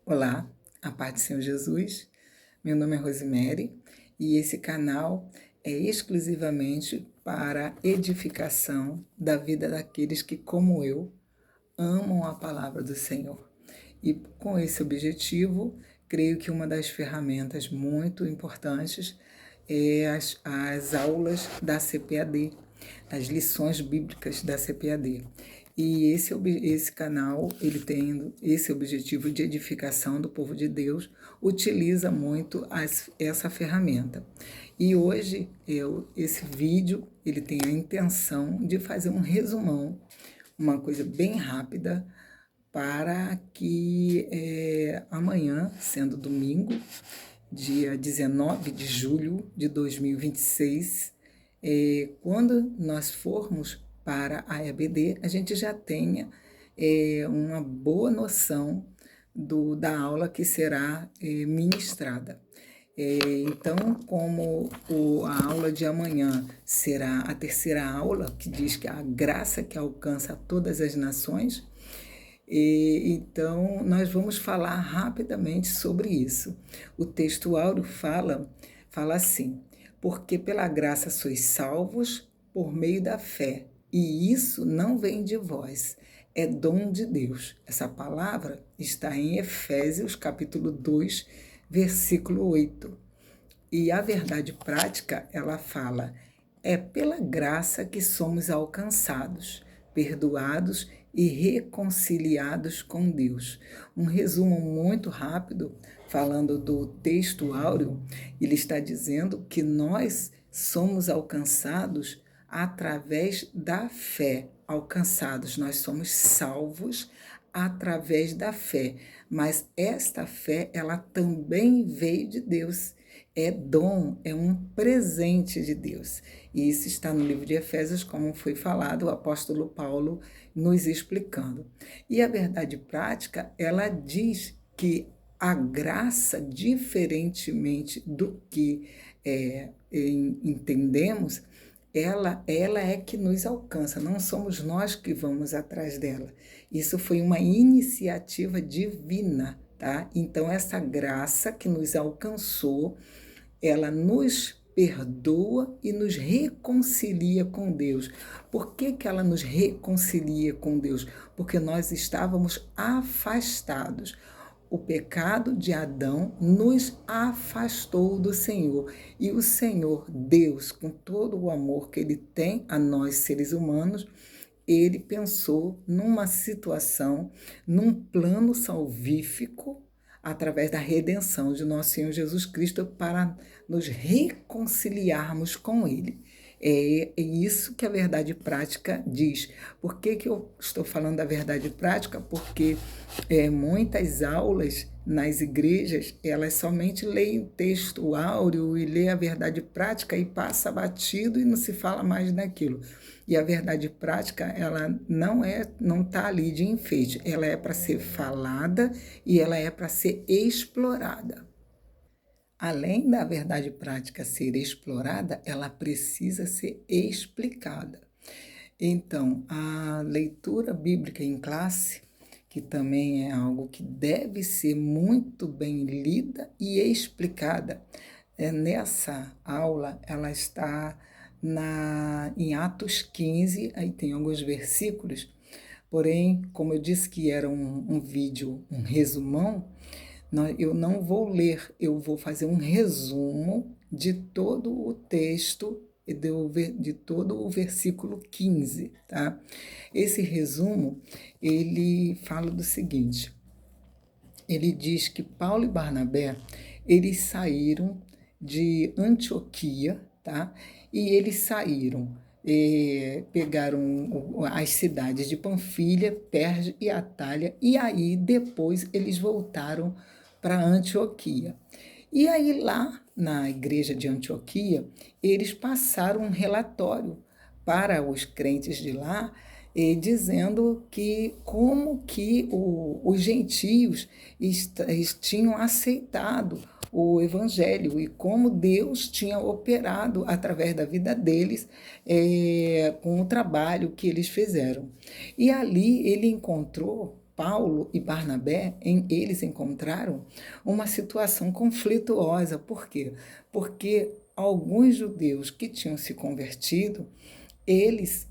Olá, a paz do Senhor Jesus. Meu nome é Rosemary e esse canal é exclusivamente para edificação da vida daqueles que, como eu, amam a palavra do Senhor. E com esse objetivo, creio que uma das ferramentas muito importantes é as aulas da CPAD, as lições bíblicas da CPAD. E esse canal, ele tem esse objetivo de edificação do povo de Deus, utiliza muito essa ferramenta. E hoje, esse vídeo, ele tem a intenção de fazer um resumão, uma coisa bem rápida, para que amanhã, sendo domingo, dia 19 de julho de 2026, quando nós formos para a EBD, a gente já tenha uma boa noção da aula que será ministrada. Então, como a aula de amanhã será a terceira aula, que diz que a graça que alcança todas as nações, então nós vamos falar rapidamente sobre isso. O texto áureo fala assim: porque pela graça sois salvos por meio da fé, e isso não vem de vós, é dom de Deus. Essa palavra está em Efésios capítulo 2, versículo 8. E a verdade prática, ela fala: é pela graça que somos alcançados, perdoados e reconciliados com Deus. Um resumo muito rápido, falando do texto áureo, ele está dizendo que nós somos alcançados através da fé. Alcançados, nós somos salvos através da fé. Mas esta fé, ela também veio de Deus. É dom, é um presente de Deus. E isso está no livro de Efésios, como foi falado, o apóstolo Paulo nos explicando. E a verdade prática, ela diz que a graça, diferentemente do que entendemos, ela é que nos alcança, não somos nós que vamos atrás dela. Isso foi uma iniciativa divina, tá? Então, essa graça que nos alcançou, ela nos perdoa e nos reconcilia com Deus. Por que ela nos reconcilia com Deus? Porque nós estávamos afastados. O pecado de Adão nos afastou do Senhor. E o Senhor, Deus, com todo o amor que Ele tem a nós, seres humanos, Ele pensou numa situação, num plano salvífico, através da redenção de nosso Senhor Jesus Cristo, para nos reconciliarmos com Ele. É isso que a verdade prática diz. Por que eu estou falando da verdade prática? Porque muitas aulas nas igrejas, elas somente leem texto áureo e lê a verdade prática e passa batido e não se fala mais daquilo. E a verdade prática, ela não está ali de enfeite, ela é para ser falada e ela é para ser explorada. Além da verdade prática ser explorada, ela precisa ser explicada. Então, a leitura bíblica em classe, que também é algo que deve ser muito bem lida e explicada, nessa aula ela está em Atos 15, aí tem alguns versículos, porém, como eu disse que era um vídeo, um resumão, eu não vou ler, eu vou fazer um resumo de todo o texto, de todo o versículo 15, tá? Esse resumo, ele fala do seguinte: ele diz que Paulo e Barnabé, eles saíram de Antioquia, tá? E eles saíram, pegaram as cidades de Panfilha, Perge e Atália, e aí depois eles voltaram para Antioquia. E aí lá na igreja de Antioquia, eles passaram um relatório para os crentes de lá, dizendo que como que os gentios tinham aceitado o evangelho e como Deus tinha operado através da vida deles com o trabalho que eles fizeram. E ali ele encontrou Paulo e Barnabé, eles encontraram uma situação conflituosa. Por quê? Porque alguns judeus que tinham se convertido, eles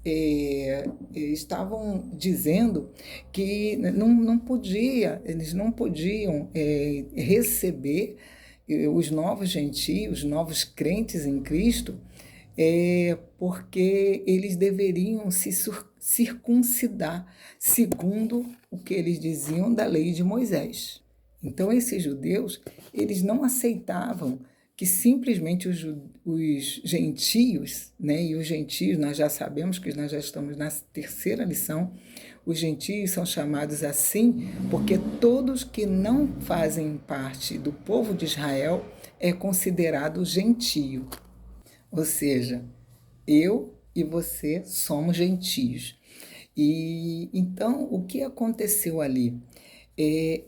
estavam dizendo que eles não podiam receber os novos gentios, os novos crentes em Cristo, porque eles deveriam se circuncidar, segundo o que eles diziam da lei de Moisés. Então, esses judeus, eles não aceitavam que simplesmente os gentios, né, e os gentios, nós já sabemos que nós já estamos na terceira lição, os gentios são chamados assim porque todos que não fazem parte do povo de Israel é considerado gentio. Ou seja, eu e você somos gentios. E então, o que aconteceu ali?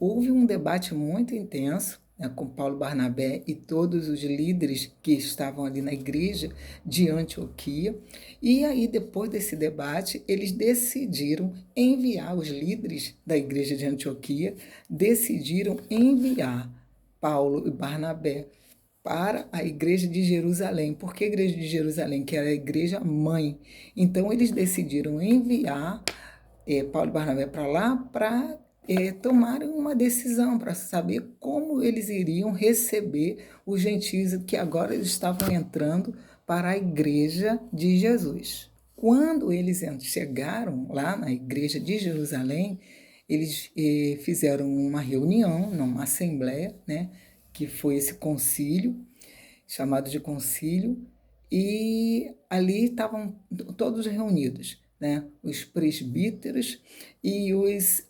Houve um debate muito intenso, né, com Paulo Barnabé e todos os líderes que estavam ali na igreja de Antioquia. E aí, depois desse debate, eles decidiram enviar os líderes da igreja de Antioquia, decidiram enviar Paulo e Barnabé para a igreja de Jerusalém. Por que a igreja de Jerusalém? Que era a igreja mãe. Então, eles decidiram enviar Paulo e Barnabé para lá para tomarem uma decisão, para saber como eles iriam receber os gentios que agora eles estavam entrando para a igreja de Jesus. Quando eles chegaram lá na igreja de Jerusalém, eles fizeram uma reunião, uma assembleia, né, que foi esse concílio, chamado de concílio, e ali estavam todos reunidos, né? Os presbíteros e os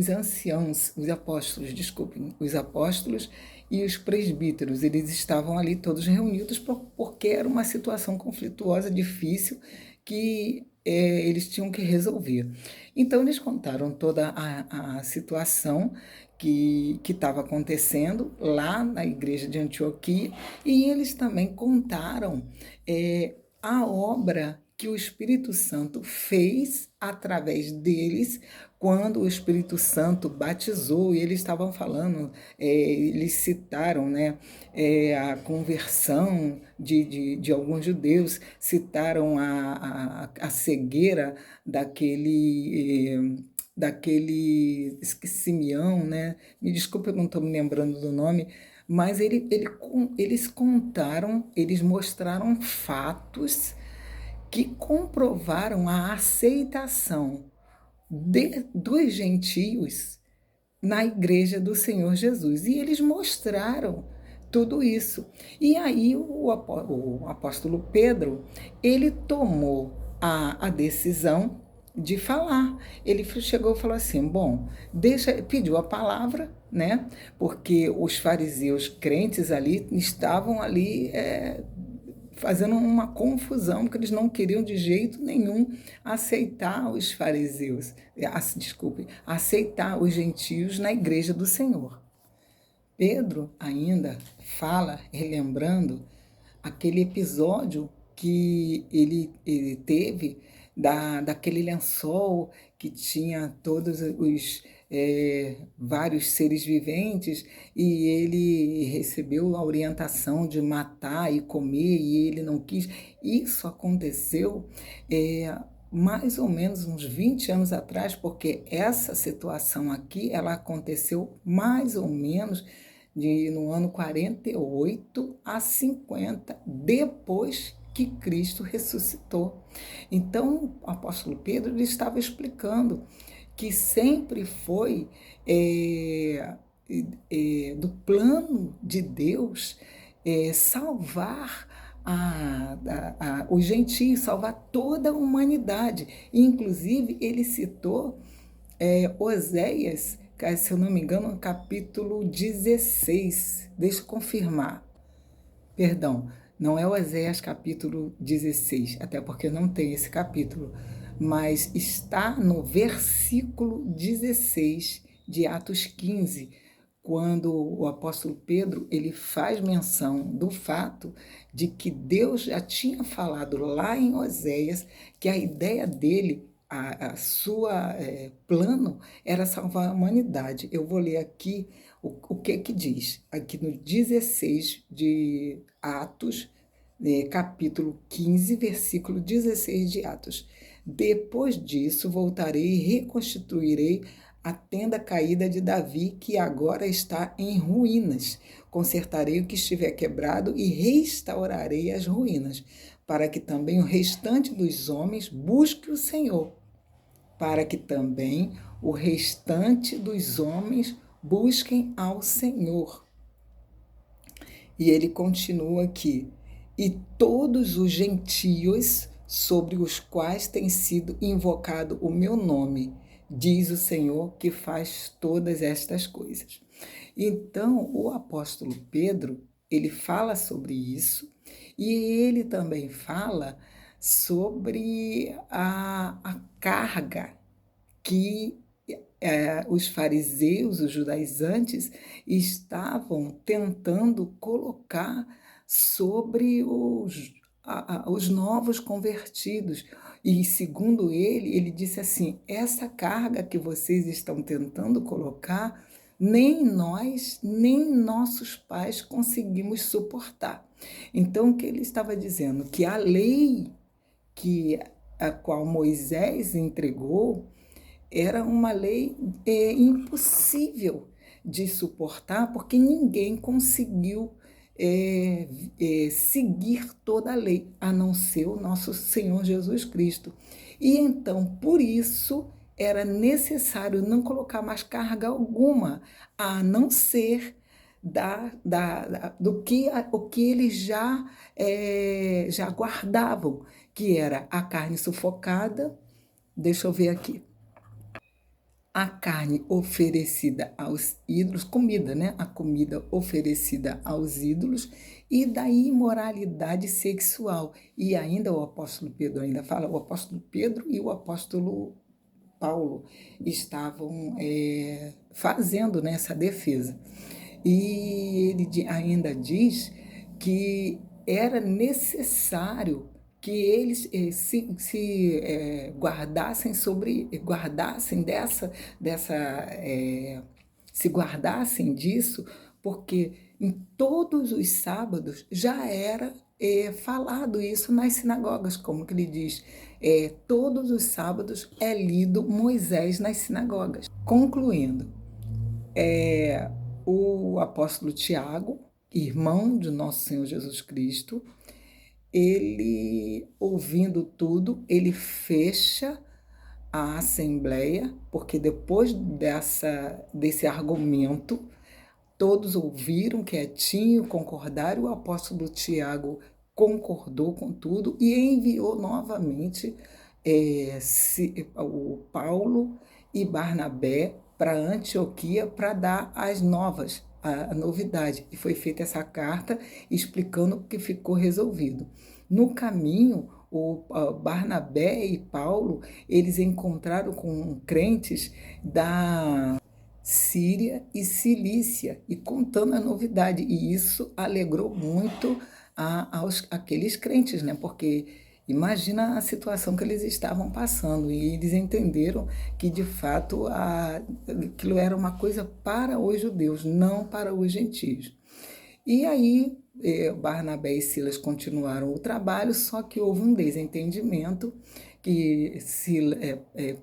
anciãos, os apóstolos, desculpem, os apóstolos e os presbíteros, eles estavam ali todos reunidos porque era uma situação conflituosa, difícil, que eles tinham que resolver. Então, eles contaram toda a situação que estava acontecendo lá na igreja de Antioquia, e eles também contaram a obra que o Espírito Santo fez através deles quando o Espírito Santo batizou, e eles estavam falando, eles citaram, né, a conversão de alguns judeus, citaram a cegueira daquele Simeão, né? Me desculpe, eu não estou me lembrando do nome, mas eles contaram, eles mostraram fatos que comprovaram a aceitação dos gentios na igreja do Senhor Jesus. E eles mostraram tudo isso. E aí o apóstolo Pedro, ele tomou a decisão de falar. Ele chegou e falou assim: bom, pediu a palavra, né? Porque os fariseus crentes ali estavam ali fazendo uma confusão, porque eles não queriam de jeito nenhum aceitar os fariseus, desculpe, aceitar os gentios na igreja do Senhor. Pedro ainda fala, relembrando aquele episódio que ele teve daquele lençol que tinha todos os vários seres viventes, e ele recebeu a orientação de matar e comer, e ele não quis. Isso aconteceu mais ou menos uns 20 anos atrás, porque essa situação aqui, ela aconteceu mais ou menos no ano 48 a 50, depois que Cristo ressuscitou. Então, o apóstolo Pedro ele estava explicando que sempre foi do plano de Deus salvar os gentios, salvar toda a humanidade. E, inclusive, ele citou Oséias, se eu não me engano, no capítulo 16. Deixa eu confirmar. Perdão, não é Oséias capítulo 16, até porque não tem esse capítulo, mas está no versículo 16 de Atos 15, quando o apóstolo Pedro ele faz menção do fato de que Deus já tinha falado lá em Oséias que a ideia dele a sua plano era salvar a humanidade. Eu vou ler aqui o que que diz, aqui no 16 de Atos, capítulo 15, versículo 16 de Atos. Depois disso, voltarei e reconstituirei a tenda caída de Davi, que agora está em ruínas. Consertarei o que estiver quebrado e restaurarei as ruínas, para que também o restante dos homens busque o Senhor, para que também o restante dos homens busquem ao Senhor. E ele continua aqui: e todos os gentios sobre os quais tem sido invocado o meu nome, diz o Senhor que faz todas estas coisas. Então, o apóstolo Pedro, ele fala sobre isso, e ele também fala sobre a carga que os fariseus, os judaizantes, estavam tentando colocar sobre os novos convertidos. E, segundo ele, ele disse assim: essa carga que vocês estão tentando colocar, nem nós, nem nossos pais conseguimos suportar. Então, o que ele estava dizendo? Que a lei a qual Moisés entregou era uma lei impossível de suportar, porque ninguém conseguiu seguir toda a lei, a não ser o nosso Senhor Jesus Cristo. E então, por isso, era necessário não colocar mais carga alguma, a não ser o que eles já guardavam, que era a carne sufocada. Deixa eu ver aqui. A carne oferecida aos ídolos, comida, né? A comida oferecida aos ídolos, e da imoralidade sexual. E ainda o apóstolo Pedro ainda fala, o apóstolo Pedro e o apóstolo Paulo estavam fazendo, né, essa defesa. E ele ainda diz que era necessário que eles se guardassem disso, porque em todos os sábados já era falado isso nas sinagogas, como que ele diz, todos os sábados é lido Moisés nas sinagogas. Concluindo, o apóstolo Tiago, irmão de nosso Senhor Jesus Cristo, ele, ouvindo tudo, ele fecha a assembleia, porque depois desse argumento, todos ouviram quietinho, concordaram, o apóstolo Tiago concordou com tudo e enviou novamente o Paulo e Barnabé para Antioquia para dar as novas, a novidade. E foi feita essa carta explicando o que ficou resolvido. No caminho, o Barnabé e Paulo, eles encontraram com crentes da Síria e Cilícia, e contando a novidade. E isso alegrou muito aqueles crentes, né? Porque imagina a situação que eles estavam passando, e eles entenderam que, de fato, aquilo era uma coisa para os judeus, não para os gentios. E aí, Barnabé e Silas continuaram o trabalho, só que houve um desentendimento, que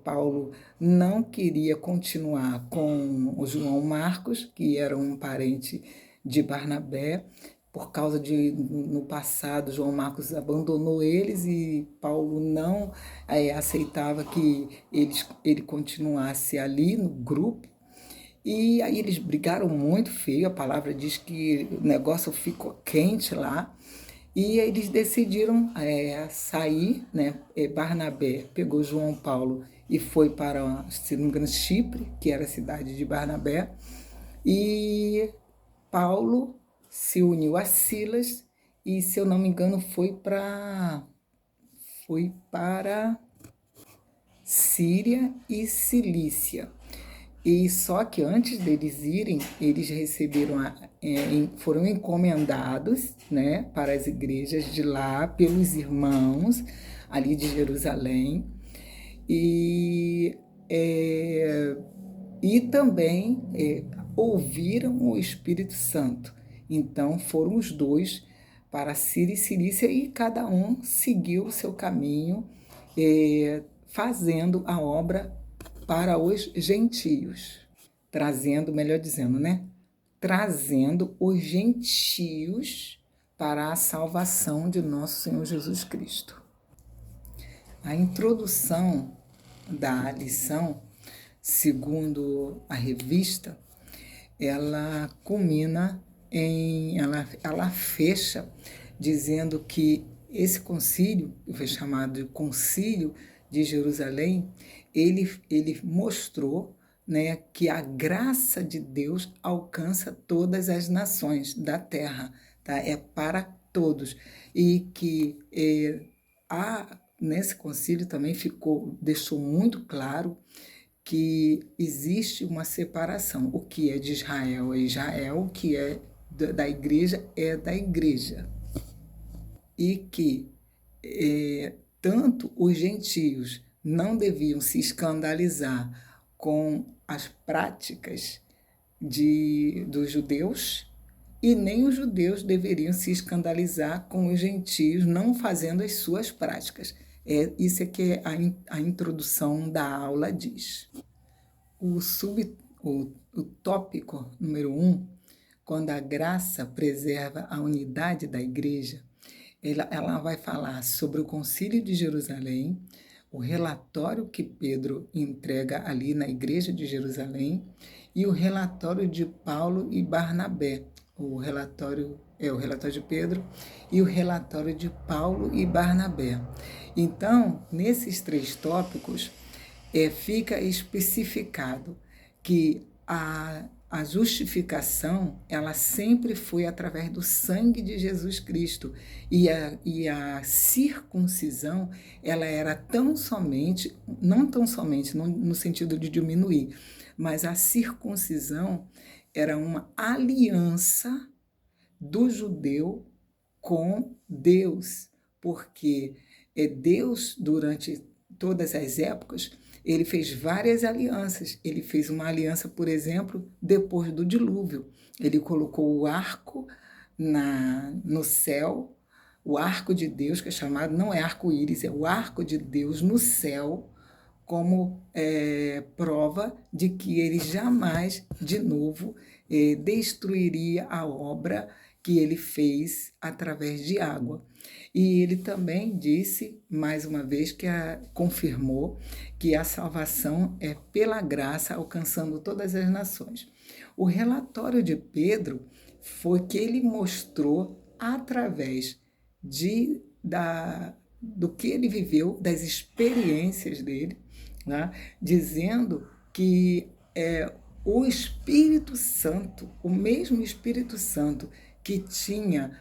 Paulo não queria continuar com o João Marcos, que era um parente de Barnabé, por causa de, no passado, João Marcos abandonou eles e Paulo não aceitava que ele continuasse ali no grupo. E aí eles brigaram muito feio, a palavra diz que o negócio ficou quente lá, e eles decidiram sair, né? Barnabé pegou João Paulo e foi para, se não me engano, Chipre, que era a cidade de Barnabé, e Paulo se uniu a Silas e, se eu não me engano, foi para Síria e Cilícia. E só que antes deles irem, eles foram encomendados, né, para as igrejas de lá pelos irmãos ali de Jerusalém. e, é, e também ouviram o Espírito Santo. Então foram os dois para Síria e Cilícia e cada um seguiu o seu caminho, fazendo a obra para os gentios, trazendo, melhor dizendo, né? Trazendo os gentios para a salvação de nosso Senhor Jesus Cristo. A introdução da lição, segundo a revista, ela culmina ela fecha dizendo que esse concílio, que foi chamado de Concílio de Jerusalém, ele mostrou, né, que a graça de Deus alcança todas as nações da terra, tá? É para todos. E que nesse concílio também deixou muito claro que existe uma separação. O que é de Israel é Israel, o que é da igreja é da igreja. E que tanto os gentios não deviam se escandalizar com as práticas dos judeus, e nem os judeus deveriam se escandalizar com os gentios não fazendo as suas práticas. Isso é que a introdução da aula diz. O tópico número 1, quando a graça preserva a unidade da igreja, ela vai falar sobre o Concílio de Jerusalém, o relatório que Pedro entrega ali na igreja de Jerusalém e o relatório de Paulo e Barnabé. O relatório de Pedro e o relatório de Paulo e Barnabé. Então, nesses 3 tópicos, fica especificado que a justificação, ela sempre foi através do sangue de Jesus Cristo, e a circuncisão, ela era não tão somente no sentido de diminuir, mas a circuncisão era uma aliança do judeu com Deus, porque Deus, durante todas as épocas, ele fez várias alianças. Ele fez uma aliança, por exemplo, depois do dilúvio. Ele colocou o arco no céu, o arco de Deus, que é chamado, não é arco-íris, é o arco de Deus no céu, como prova de que ele jamais, de novo, destruiria a obra que ele fez através de água. E ele também disse, mais uma vez, confirmou que a salvação é pela graça, alcançando todas as nações. O relatório de Pedro foi que ele mostrou através do que ele viveu, das experiências dele, né, dizendo que o Espírito Santo, o mesmo Espírito Santo que tinha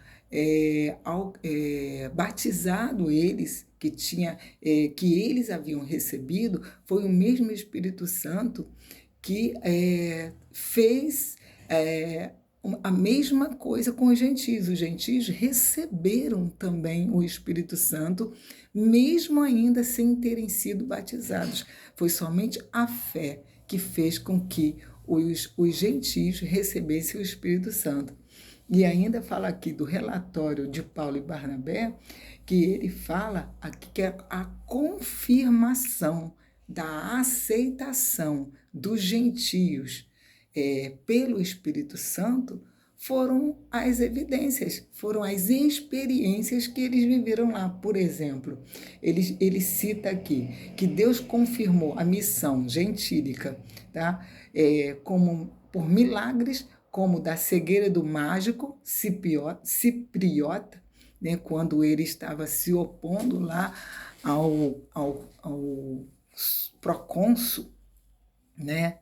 batizado eles, que eles haviam recebido, foi o mesmo Espírito Santo que fez a mesma coisa com os gentios. Os gentios receberam também o Espírito Santo, mesmo ainda sem terem sido batizados. Foi somente a fé que fez com que os gentios recebessem o Espírito Santo. E ainda fala aqui do relatório de Paulo e Barnabé, que ele fala aqui que é a confirmação da aceitação dos gentios pelo Espírito Santo, foram as evidências, foram as experiências que eles viveram lá. Por exemplo, ele cita aqui que Deus confirmou a missão gentílica, tá? Como por milagres, como da cegueira do mágico Cipriota, né, quando ele estava se opondo lá ao procônsul, né,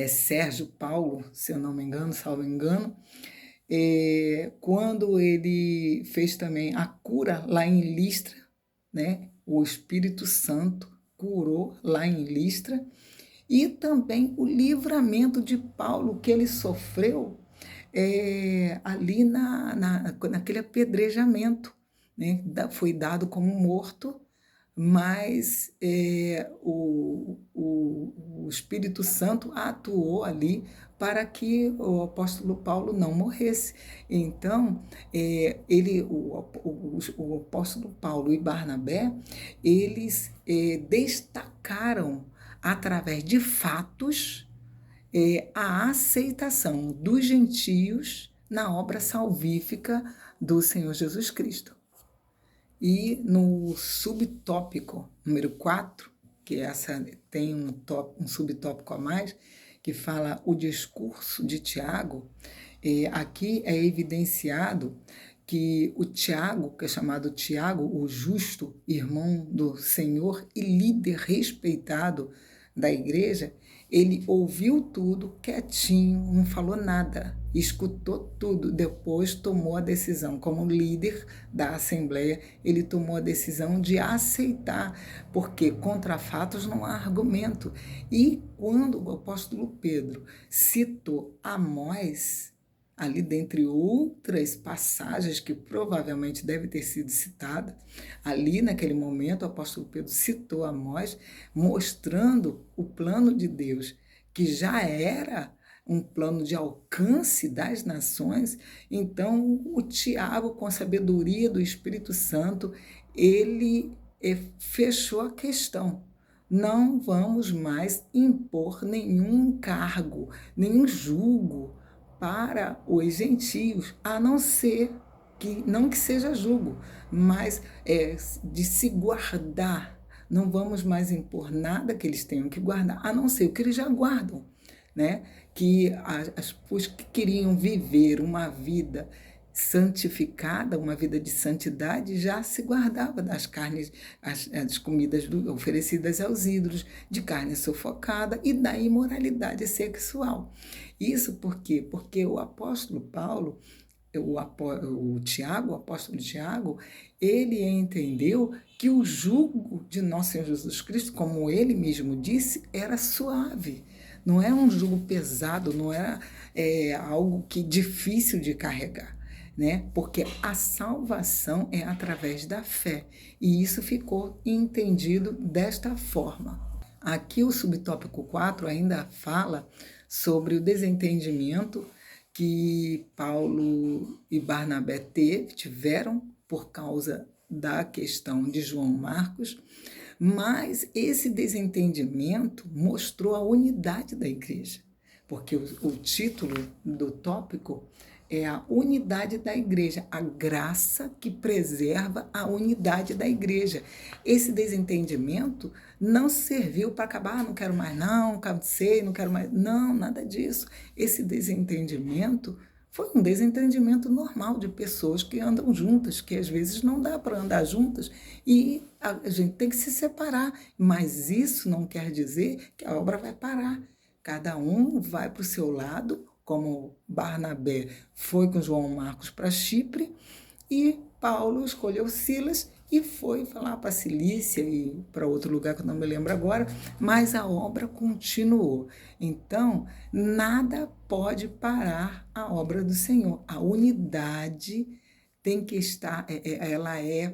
Sérgio Paulo, se eu não me engano, salvo engano, quando ele fez também a cura lá em Listra, né, o Espírito Santo curou lá em Listra, e também o livramento de Paulo que ele sofreu ali naquele apedrejamento, né? Foi dado como morto mas o Espírito Santo atuou ali para que o apóstolo Paulo não morresse. Então, o apóstolo Paulo e Barnabé, eles destacaram através de fatos a aceitação dos gentios na obra salvífica do Senhor Jesus Cristo. E no subtópico número 4, que essa tem um subtópico a mais, que fala o discurso de Tiago, aqui é evidenciado que o Tiago, que é chamado Tiago, o justo, irmão do Senhor e líder respeitado da igreja, ele ouviu tudo quietinho, não falou nada, escutou tudo, depois tomou a decisão, como líder da Assembleia, ele tomou a decisão de aceitar, porque contra fatos não há argumento. E quando o apóstolo Pedro citou Amós, ali dentre outras passagens que provavelmente deve ter sido citada, ali naquele momento o apóstolo Pedro citou Amós, mostrando o plano de Deus, que já era um plano de alcance das nações. Então o Tiago, com a sabedoria do Espírito Santo, ele fechou a questão. Não vamos mais impor nenhum cargo, nenhum julgo para os gentios, a não ser que, não que seja julgo, mas de se guardar. Não vamos mais impor nada que eles tenham que guardar, a não ser o que eles já guardam, né? Que os que queriam viver uma vida santificada, uma vida de santidade, já se guardava das carnes, as comidas oferecidas aos ídolos, de carne sufocada e da imoralidade sexual. Isso por quê? Porque o apóstolo Paulo, o Tiago, o apóstolo Tiago, ele entendeu que o jugo de nosso Senhor Jesus Cristo, como ele mesmo disse, era suave. Não é um jugo pesado, não era algo que difícil de carregar, né? Porque a salvação é através da fé, e isso ficou entendido desta forma. Aqui o subtópico 4 ainda fala sobre o desentendimento que Paulo e Barnabé tiveram por causa da questão de João Marcos, mas esse desentendimento mostrou a unidade da igreja, porque o título do tópico é a unidade da igreja, a graça que preserva a unidade da igreja. Esse desentendimento não serviu para acabar, não quero mais não, cansei, não quero mais, não, nada disso. Esse desentendimento foi um desentendimento normal de pessoas que andam juntas, que às vezes não dá para andar juntas e a gente tem que se separar, mas isso não quer dizer que a obra vai parar. Cada um vai para o seu lado, como Barnabé foi com João Marcos para Chipre, e Paulo escolheu Silas e foi falar para Cilícia e para outro lugar que eu não me lembro agora, mas a obra continuou. Então, nada pode parar a obra do Senhor. A unidade tem que estar,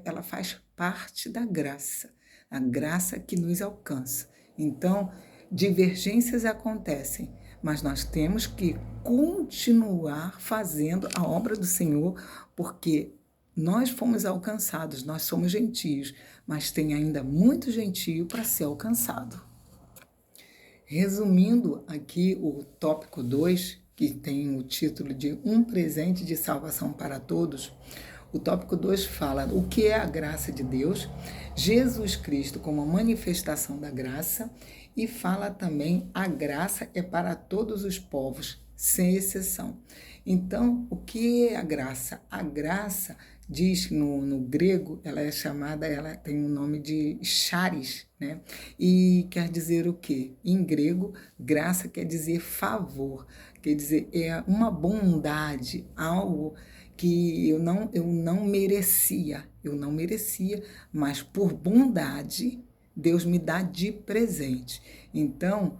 ela faz parte da graça, a graça que nos alcança. Então, divergências acontecem, mas nós temos que continuar fazendo a obra do Senhor, porque nós fomos alcançados, nós somos gentios, mas tem ainda muito gentio para ser alcançado. Resumindo aqui o tópico 2, que tem o título de Um Presente de Salvação para Todos, o tópico 2 fala o que é a graça de Deus, Jesus Cristo como a manifestação da graça, e fala também a graça é para todos os povos, sem exceção. Então, o que é a graça? A graça, diz no grego, ela é chamada, ela tem o nome de charis, né? E quer dizer o quê? Em grego, graça quer dizer favor, quer dizer, é uma bondade, algo que eu não merecia, mas por bondade, Deus me dá de presente. Então,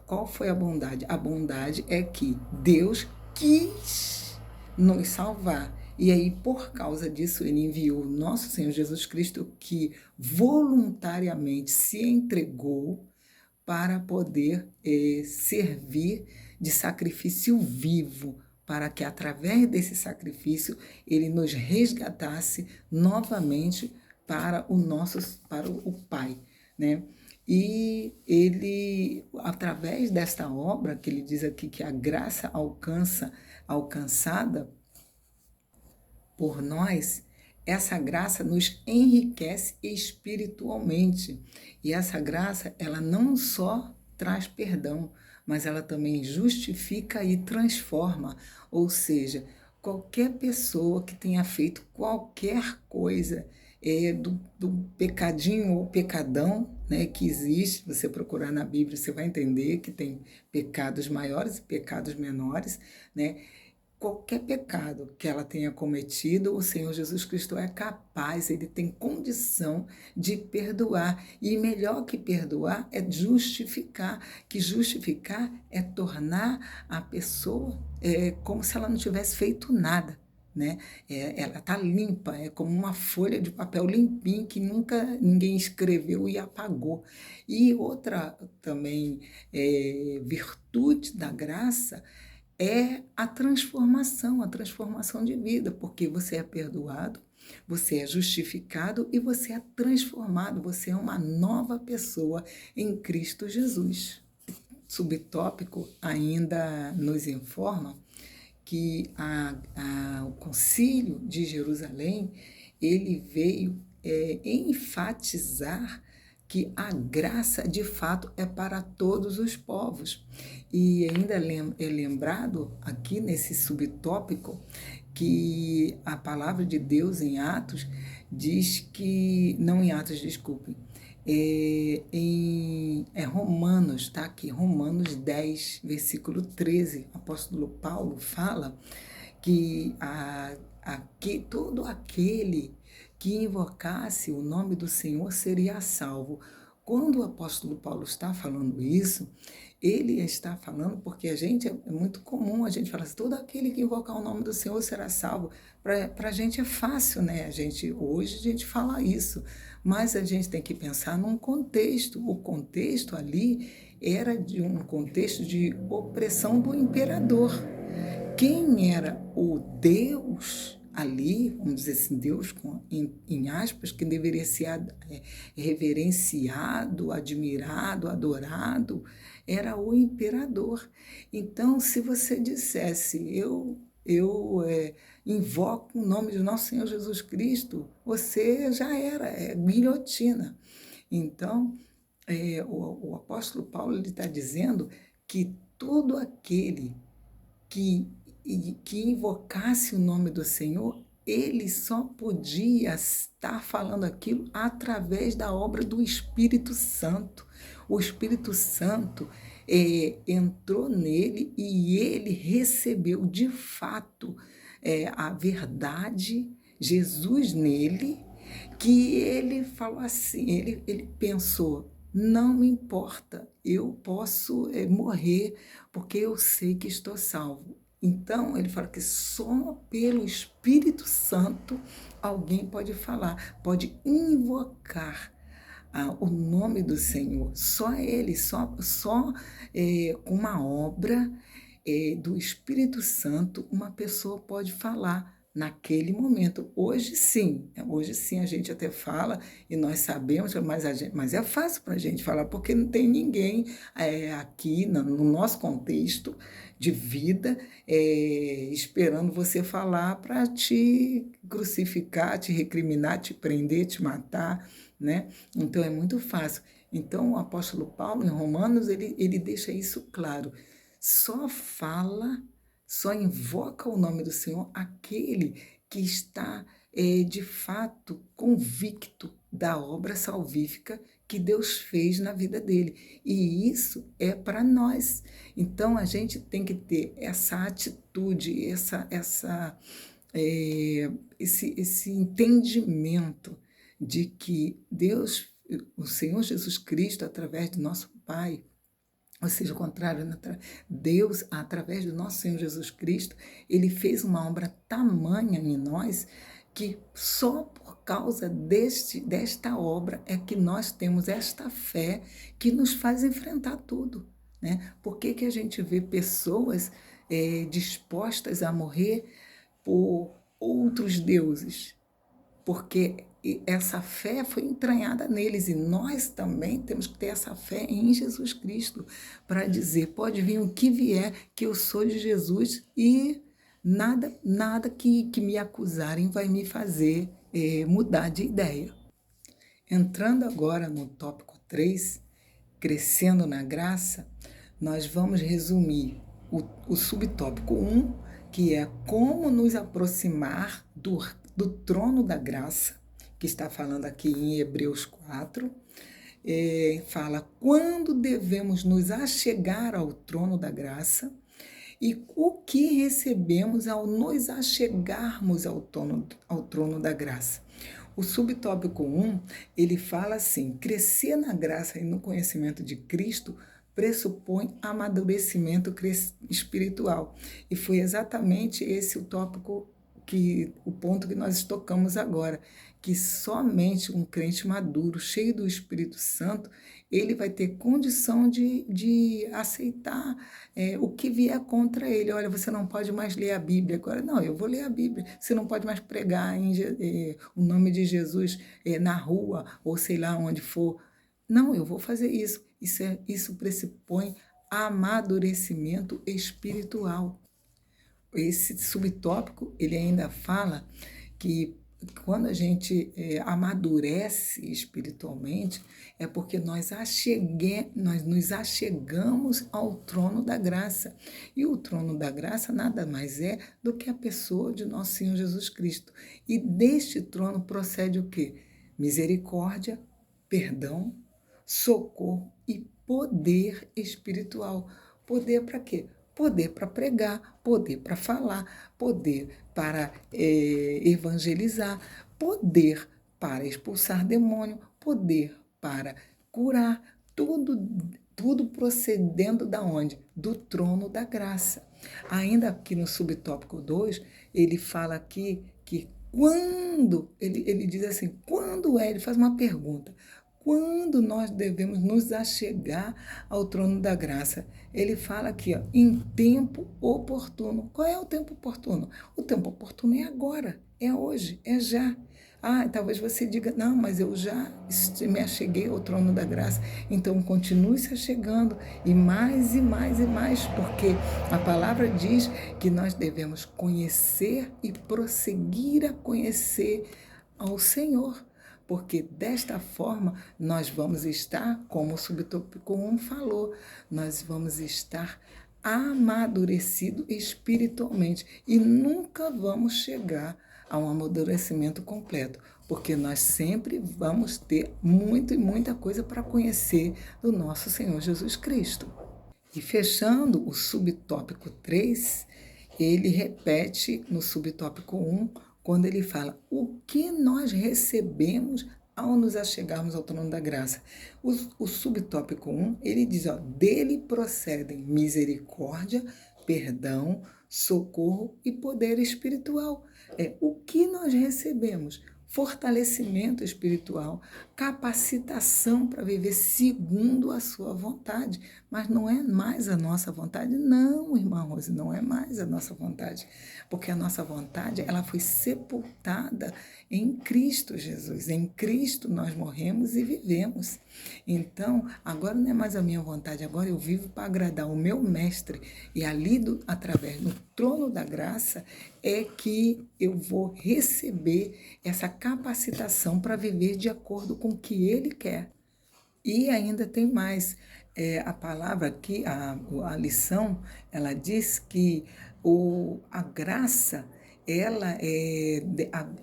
qual foi a bondade? A bondade é que Deus quis nos salvar. E aí, por causa disso, ele enviou o nosso Senhor Jesus Cristo, que voluntariamente se entregou para poder servir de sacrifício vivo, para que através desse sacrifício ele nos resgatasse novamente para o Pai, né? E ele, através desta obra, que ele diz aqui que a graça alcançada por nós, essa graça nos enriquece espiritualmente. E essa graça, ela não só traz perdão, mas ela também justifica e transforma. Ou seja, qualquer pessoa que tenha feito qualquer coisa do pecadinho ou pecadão, né, que existe, você procurar na Bíblia, você vai entender que tem pecados maiores e pecados menores, né? Qualquer pecado que ela tenha cometido, o Senhor Jesus Cristo é capaz, ele tem condição de perdoar. E melhor que perdoar é justificar, que justificar é tornar a pessoa como se ela não tivesse feito nada. Né? Ela está limpa, é como uma folha de papel limpinha que nunca ninguém escreveu e apagou. E outra também virtude da graça é a transformação de vida, porque você é perdoado, você é justificado e você é transformado, você é uma nova pessoa em Cristo Jesus. Subtópico ainda nos informa que o Concílio de Jerusalém ele veio enfatizar que a graça de fato é para todos os povos. E ainda é lembrado aqui nesse subtópico que a palavra de Deus em Atos diz que, não em Atos, desculpe, Romanos, tá aqui, Romanos 10, versículo 13, o apóstolo Paulo fala que todo aquele que invocasse o nome do Senhor seria salvo. Quando o apóstolo Paulo está falando isso, ele está falando porque é muito comum a gente falar assim, todo aquele que invocar o nome do Senhor será salvo. Para a gente é fácil, né? Hoje a gente fala isso, mas a gente tem que pensar num contexto. O contexto ali era de um contexto de opressão do imperador. Quem era o Deus ali, vamos dizer assim, Deus em aspas, que deveria ser reverenciado, admirado, adorado, era o imperador. Então, se você dissesse, eu invoco o nome de nosso Senhor Jesus Cristo, você já era, guilhotina. Então, o apóstolo Paulo está dizendo que todo aquele que invocasse o nome do Senhor, ele só podia estar falando aquilo através da obra do Espírito Santo. O Espírito Santo entrou nele e ele recebeu de fato a verdade, Jesus nele, que ele falou assim, ele pensou, não me importa, eu posso morrer porque eu sei que estou salvo. Então, ele fala que só pelo Espírito Santo alguém pode falar, pode invocar o nome do Senhor. Só ele, só com uma obra do Espírito Santo, uma pessoa pode falar naquele momento. Hoje sim a gente até fala e nós sabemos, mas é fácil para a gente falar, porque não tem ninguém aqui no nosso contexto de vida esperando você falar para te crucificar, te recriminar, te prender, te matar, né? Então é muito fácil. Então o apóstolo Paulo, em Romanos, ele deixa isso claro. Só fala, só invoca o nome do Senhor aquele que está de fato convicto da obra salvífica que Deus fez na vida dele. E isso é para nós. Então a gente tem que ter essa atitude, esse entendimento de que Deus, o Senhor Jesus Cristo, através do nosso Pai, ou seja, o contrário, Deus, através do nosso Senhor Jesus Cristo, ele fez uma obra tamanha em nós que só por causa desta obra é que nós temos esta fé que nos faz enfrentar tudo, né? Por que que a gente vê pessoas dispostas a morrer por outros deuses? Porque essa fé foi entranhada neles e nós também temos que ter essa fé em Jesus Cristo para dizer, pode vir o que vier, que eu sou de Jesus e nada que me acusarem vai me fazer mudar de ideia. Entrando agora no tópico 3, crescendo na graça, nós vamos resumir o subtópico 1, que é como nos aproximar do trono da graça, que está falando aqui em Hebreus 4, fala quando devemos nos achegar ao trono da graça e o que recebemos ao nos achegarmos ao trono da graça. O subtópico 1, ele fala assim, crescer na graça e no conhecimento de Cristo pressupõe amadurecimento espiritual. E foi exatamente esse o ponto que nós tocamos agora, que somente um crente maduro, cheio do Espírito Santo, ele vai ter condição de aceitar o que vier contra ele. Olha, você não pode mais ler a Bíblia agora. Não, eu vou ler a Bíblia. Você não pode mais pregar o nome de Jesus na rua ou sei lá onde for. Não, eu vou fazer isso. Isso pressupõe amadurecimento espiritual. Esse subtópico, ele ainda fala que quando a gente amadurece espiritualmente, é porque nós nos achegamos ao trono da graça. E o trono da graça nada mais é do que a pessoa de nosso Senhor Jesus Cristo. E deste trono procede o quê? Misericórdia, perdão, socorro e poder espiritual. Poder para quê? Poder para pregar, poder para falar, poder para evangelizar, poder para expulsar demônio, poder para curar, tudo procedendo da onde? Do trono da graça. Ainda aqui no subtópico 2, ele fala aqui que quando, ele diz assim, ele faz uma pergunta, quando nós devemos nos achegar ao trono da graça? Ele fala aqui, ó, em tempo oportuno. Qual é o tempo oportuno? O tempo oportuno é agora, é hoje, é já. Talvez você diga, não, mas eu já me acheguei ao trono da graça. Então, continue se achegando, e mais, porque a palavra diz que nós devemos conhecer e prosseguir a conhecer ao Senhor. Porque desta forma nós vamos estar, como o subtópico 1 falou, nós vamos estar amadurecido espiritualmente e nunca vamos chegar a um amadurecimento completo, porque nós sempre vamos ter muita coisa para conhecer do nosso Senhor Jesus Cristo. E fechando o subtópico 3, ele repete no subtópico 1, quando ele fala o que nós recebemos ao nos achegarmos ao trono da graça. O subtópico 1, ele diz, ó, dele procedem misericórdia, perdão, socorro e poder espiritual. O que nós recebemos? Fortalecimento espiritual, capacitação para viver segundo a sua vontade. Mas não é mais a nossa vontade? Não, irmã Rose, não é mais a nossa vontade. Porque a nossa vontade, ela foi sepultada em Cristo Jesus. Em Cristo nós morremos e vivemos. Então, agora não é mais a minha vontade, agora eu vivo para agradar o meu mestre. E ali, através do trono da graça, é que eu vou receber essa capacitação para viver de acordo com o que ele quer. E ainda tem mais, a palavra aqui, a lição, ela diz que a graça, ela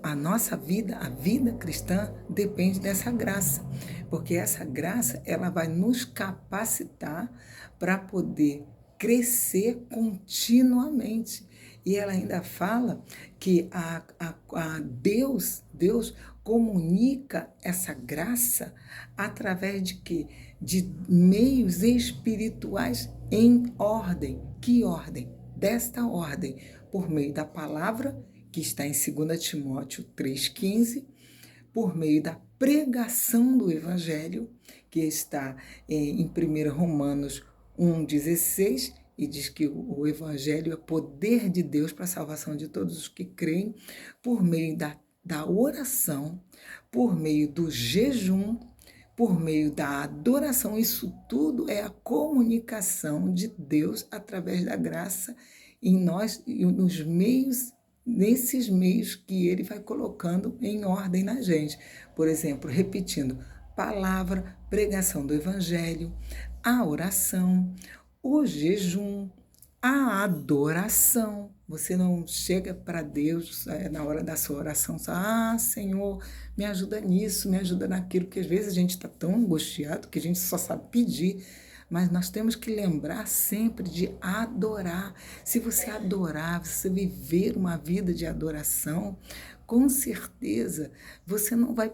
a nossa vida, a vida cristã depende dessa graça, porque essa graça, ela vai nos capacitar para poder crescer continuamente. E ela ainda fala que Deus comunica essa graça através de quê? de meios espirituais em ordem. Que ordem? Desta ordem, por meio da palavra, que está em 2 Timóteo 3,15, por meio da pregação do Evangelho, que está em 1 Romanos 1,16, e diz que o Evangelho é poder de Deus para a salvação de todos os que creem, por meio da oração, por meio do jejum, por meio da adoração. Isso tudo é a comunicação de Deus através da graça em nós e nos meios, nesses meios que ele vai colocando em ordem na gente. Por exemplo, repetindo, palavra, pregação do evangelho, a oração, o jejum, a adoração. Você não chega para Deus na hora da sua oração, Senhor, me ajuda nisso, me ajuda naquilo, porque às vezes a gente está tão angustiado que a gente só sabe pedir, mas nós temos que lembrar sempre de adorar. Se você adorar, você viver uma vida de adoração, com certeza você não vai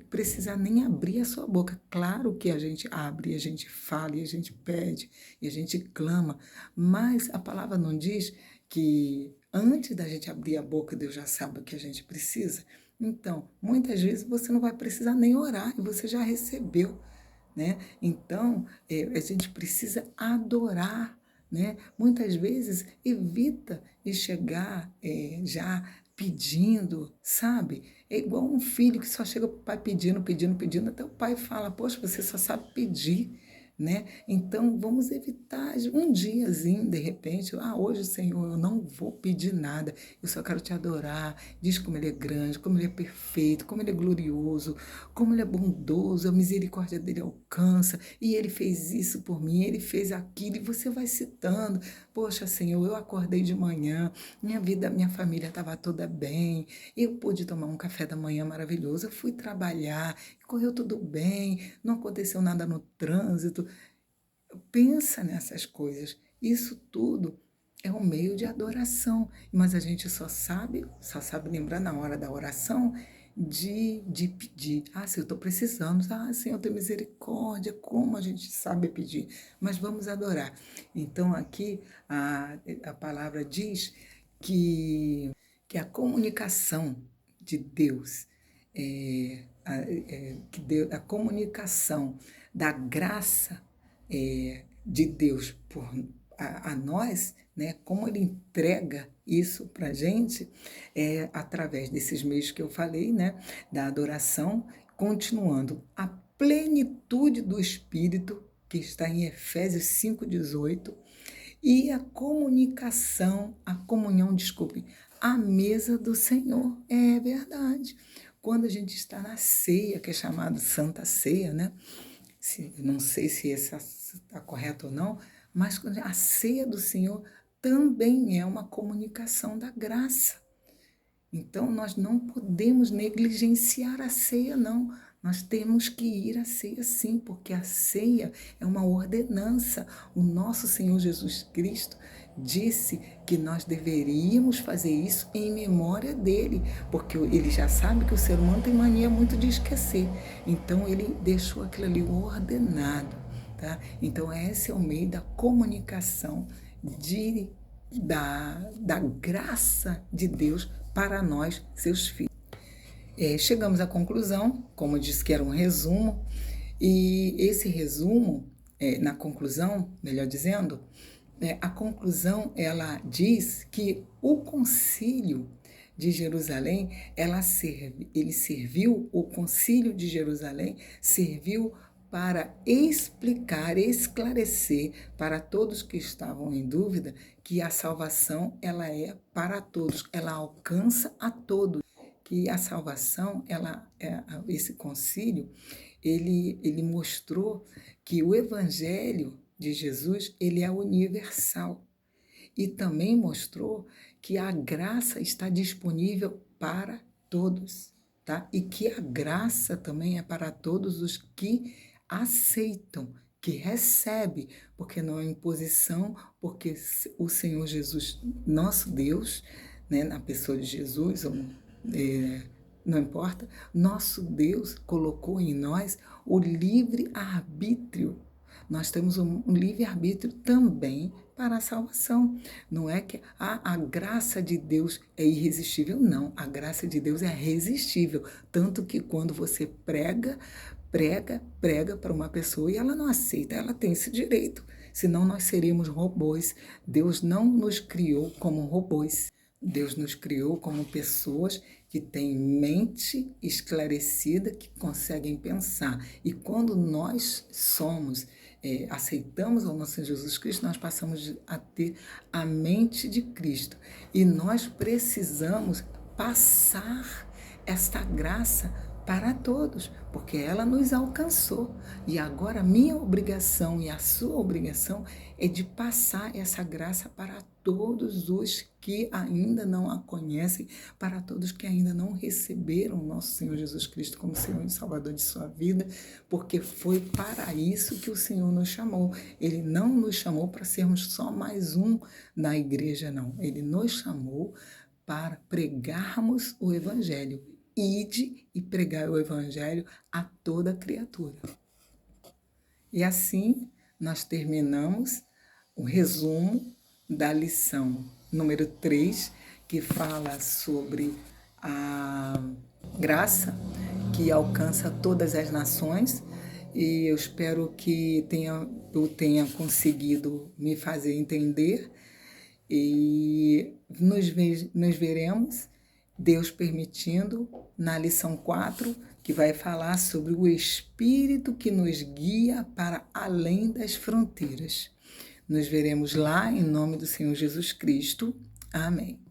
precisar nem abrir a sua boca. Claro que a gente abre, a gente fala, e a gente pede, e a gente clama, mas a palavra não diz que antes da gente abrir a boca, Deus já sabe o que a gente precisa? Então, muitas vezes você não vai precisar nem orar e você já recebeu, né? Então, a gente precisa adorar, né? Muitas vezes evita de chegar já pedindo, sabe? É igual um filho que só chega para o pai pedindo, pedindo, pedindo, até o pai fala, poxa, você só sabe pedir, né? Então, vamos evitar um diazinho, de repente, hoje, Senhor, eu não vou pedir nada, eu só quero te adorar. Diz como ele é grande, como ele é perfeito, como ele é glorioso, como ele é bondoso, a misericórdia dele alcança, e ele fez isso por mim, ele fez aquilo, e você vai citando, poxa, Senhor, eu acordei de manhã, minha vida, minha família estava toda bem, eu pude tomar um café da manhã maravilhoso, eu fui trabalhar, correu tudo bem, não aconteceu nada no trânsito. Pensa nessas coisas. Isso tudo é um meio de adoração, mas a gente só sabe lembrar na hora da oração de pedir. Se eu estou precisando, Senhor, tem misericórdia, como a gente sabe pedir, mas vamos adorar. Então, aqui a palavra diz que a comunicação de Deus, a comunicação da graça de Deus a nós, né? Como ele entrega isso para a gente, através desses meios que eu falei, né? Da adoração, continuando a plenitude do Espírito, que está em Efésios 5,18, e a comunhão, desculpe, à mesa do Senhor. É verdade. Quando a gente está na ceia, que é chamada Santa Ceia, né? Não sei se essa está correto ou não, mas a ceia do Senhor também é uma comunicação da graça. Então, nós não podemos negligenciar a ceia, não. Nós temos que ir à ceia, sim, porque a ceia é uma ordenança. O nosso Senhor Jesus Cristo disse que nós deveríamos fazer isso em memória dele, porque ele já sabe que o ser humano tem mania muito de esquecer. Então, ele deixou aquilo ali ordenado, tá? Então, esse é o meio da comunicação da graça de Deus para nós, seus filhos. Chegamos à conclusão, como eu disse que era um resumo, e esse resumo, na conclusão, melhor dizendo, a conclusão, ela diz que o concílio de Jerusalém, o concílio de Jerusalém serviu para explicar, esclarecer para todos que estavam em dúvida que a salvação ela é para todos, ela alcança a todos, que a salvação, esse concílio, ele mostrou que o evangelho de Jesus, ele é universal, e também mostrou que a graça está disponível para todos, tá? E que a graça também é para todos os que aceitam, que recebem, porque não é imposição, porque o Senhor Jesus, nosso Deus, né, na pessoa de Jesus, não importa. Nosso Deus colocou em nós o livre-arbítrio. Nós temos um livre-arbítrio também para a salvação. Não é que a graça de Deus é irresistível, não. A graça de Deus é resistível. Tanto que quando você prega para uma pessoa e ela não aceita, ela tem esse direito. Senão nós seríamos robôs. Deus não nos criou como robôs. Deus nos criou como pessoas que têm mente esclarecida, que conseguem pensar. E quando nós aceitamos ao nosso Senhor Jesus Cristo, nós passamos a ter a mente de Cristo. E nós precisamos passar esta graça para todos, porque ela nos alcançou. E agora a minha obrigação e a sua obrigação é de passar essa graça para todos os que ainda não a conhecem, para todos que ainda não receberam o nosso Senhor Jesus Cristo como Senhor e Salvador de sua vida, porque foi para isso que o Senhor nos chamou. Ele não nos chamou para sermos só mais um na igreja, não. Ele nos chamou para pregarmos o Evangelho. Ide e pregai o Evangelho a toda criatura. E assim nós terminamos o resumo da lição número 3, que fala sobre a graça que alcança todas as nações. E eu espero que eu tenha conseguido me fazer entender. E nos veremos, Deus permitindo, na lição 4, que vai falar sobre o Espírito que nos guia para além das fronteiras. Nos veremos lá, em nome do Senhor Jesus Cristo. Amém.